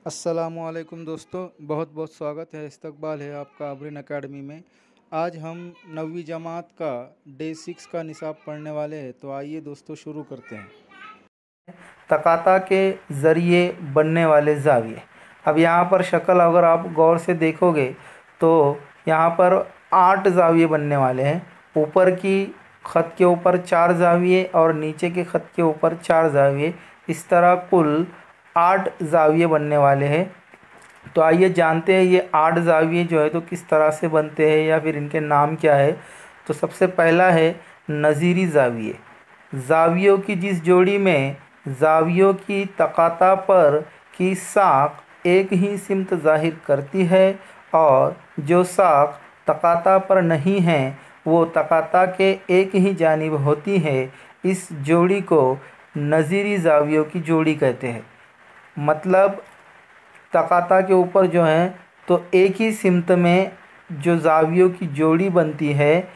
अस्सलामुअलैकुम दोस्तों, बहुत बहुत स्वागत है, इस्तकबाल है आपका आबरीन एकेडमी में। आज हम 9वीं जमात का डे 6 का निसाब पढ़ने वाले हैं। तो आइए दोस्तों शुरू करते हैं। तकाता के ज़रिए बनने वाले ज़ाविये। अब यहाँ पर शक्ल अगर आप गौर से देखोगे तो यहाँ पर 8 ज़ाविये बनने वाले हैं। ऊपर की ख़त के ऊपर 4 ज़ाविये और नीचे के ख़त के ऊपर 4 ज़ाविये, इस तरह कुल 8 ज़ाविये बनने वाले हैं। तो आइए जानते हैं ये 8 ज़ाविये जो है तो किस तरह से बनते हैं या फिर इनके नाम क्या है। तो सबसे पहला है नज़ीरी ज़ाविये। ज़ावियों की जिस जोड़ी में ज़ावियों की तकाता पर की साख एक ही सिमत ज़ाहिर करती है और जो साख तकाता पर नहीं है वो तकाता के एक ही जानिब होती है, इस जोड़ी को नज़ीरी ज़ावियों की जोड़ी कहते हैं। मतलब तकाता के ऊपर जो है तो एक ही सिमत में जो ज़ावियों की जोड़ी बनती है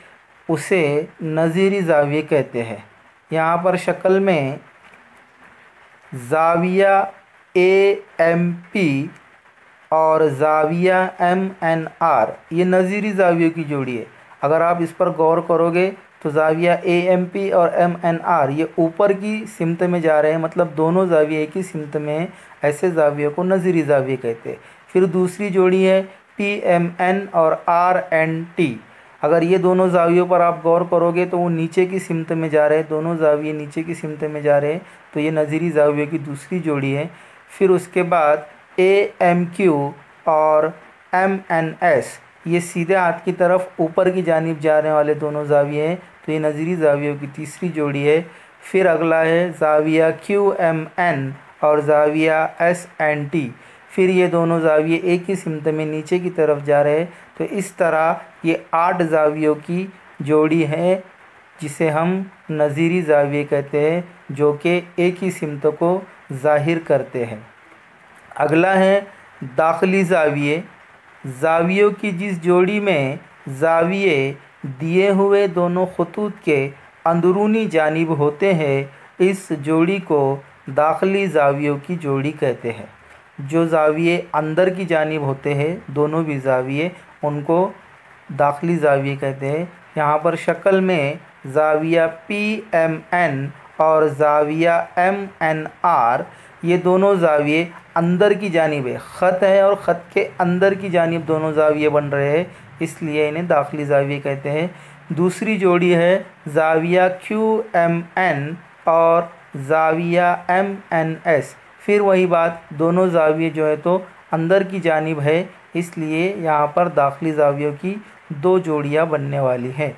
उसे नज़ीरी ज़ाविये कहते हैं। यहाँ पर शक्ल में ज़ाविया AMP और ज़ाविया MNR ये नज़ीरी ज़ावियों की जोड़ी है। अगर आप इस पर गौर करोगे तो ज़ाविया AMP और MNR ये ऊपर की सिमत में जा रहे हैं, मतलब दोनों ज़ाविये एक ही सिमत में, ऐसे ज़ावियों को नज़ीरी ज़ाविये कहते हैं। फिर दूसरी जोड़ी है PMN और RNT। अगर ये दोनों ज़ावियों पर आप गौर करोगे तो वो नीचे की सिमत में जा रहे हैं, दोनों ज़ाविये नीचे की सिमत में जा रहे हैं, तो ये नज़ीरी ज़ावियों की दूसरी जोड़ी है। फिर उसके बाद AMQ और MNS ये सीधे हाथ की तरफ ऊपर की जानिब जाने वाले दोनों ज़ाविये हैं, तो ये नज़ीरी ज़ावियों की तीसरी जोड़ी है। फिर अगला है ज़ाविया QMN और ज़ाविया SNT। फिर ये दोनों ज़ाविये एक ही सिमत में नीचे की तरफ जा रहे हैं, तो इस तरह ये 8 ज़ावियों की जोड़ी है जिसे हम नज़ीरी ज़ाविये कहते हैं, जो कि एक ही सिमत को ज़ाहिर करते हैं। अगला है दाखिली ज़ाविये। ज़ावियों की जिस जोड़ी में ज़ाविये दिए हुए दोनों खतूत के अंदरूनी जानिब होते हैं, इस जोड़ी को दाखिली ज़ावियों की जोड़ी कहते हैं। जो ज़ाविये अंदर की जानिब होते हैं, दोनों भी ज़ाविये, उनको दाखिली ज़ाविये कहते हैं। यहाँ पर शक्ल में ज़ाविया PMN और ज़ाविया MNR ये दोनों ज़ाविये अंदर की जानिब है, ख़त है और ख़त के अंदर की जानिब दोनों ज़ाविये बन रहे हैं, इसलिए इन्हें दाखिली ज़ाविये कहते हैं। दूसरी जोड़ी है ज़ाविया QMN और ज़ाविया MNS। फिर वही बात, दोनों ज़ाविये जो है तो अंदर की जानिब है, इसलिए यहाँ पर दाखिली ज़ावियों की 2 जोड़ियाँ बनने वाली हैं।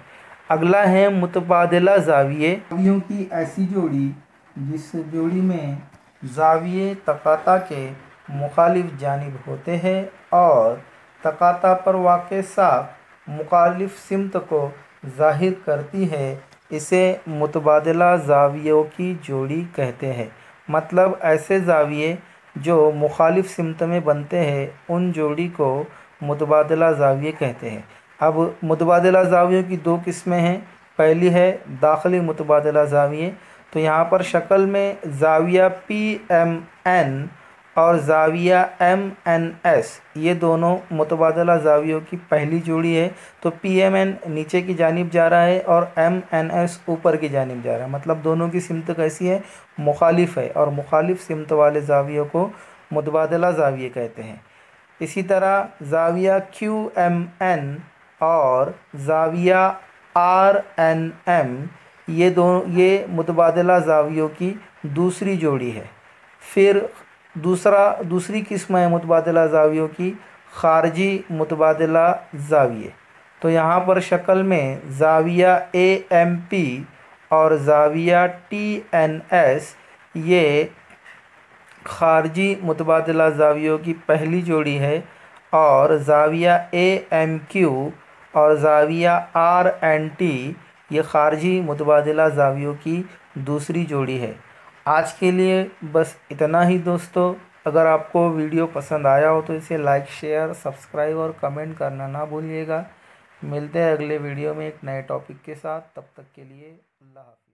अगला है मुतबादिला ज़ाविये। ज़ावियों की ऐसी जोड़ी जिस जोड़ी में ज़ाविये तकाता के मुखालिफ जानिब होते हैं और तकाता पर वाक़े साख मुखालिफ सिमत को ज़ाहिर करती है, इसे मुतबादिला ज़ावियों की जोड़ी कहते हैं। मतलब ऐसे ज़ाविये जो मुखालिफ सिमत में बनते हैं, उन जोड़ी को मुतबादिला ज़ाविये कहते हैं। अब मुतबादिला ज़ावियों की 2 किस्में हैं। पहली है दाखिली मुतबादिला ज़ाविये। तो यहाँ पर शक्ल में ज़ाविया PMN और ज़ाविया MNS ये दोनों मुतबादिला ज़ावियों की पहली जोड़ी है। तो PMN नीचे की जानिब जा रहा है और MNS ऊपर की जानिब जा रहा है, मतलब दोनों की सिमत कैसी है, मुखालिफ है, और मुखालिफ सिमत वाले ज़ावियों को मुतबादिला ज़ाविये कहते हैं। इसी तरह ज़ाविया QMN और ज़ाविया RNM ये मुतबादिला ज़ावियों की दूसरी जोड़ी है। फिर दूसरी किस्म है मुतबादिला ज़ावियों की ख़ारजी मुतबादिला ज़ाविये। तो यहाँ पर शक्ल में ज़ाविया AMP और ज़ाविया TNS ये ख़ारजी मुतबादिला ज़ावियों की पहली जोड़ी है और ज़ाविया AMQ और ज़ाविया RNT ये ख़ारजी मुतबादिला ज़ावियों की दूसरी जोड़ी है। आज के लिए बस इतना ही दोस्तों। अगर आपको वीडियो पसंद आया हो तो इसे लाइक, शेयर, सब्सक्राइब और कमेंट करना ना भूलिएगा। मिलते हैं अगले वीडियो में एक नए टॉपिक के साथ। तब तक के लिए अल्लाह हाफ़िज़।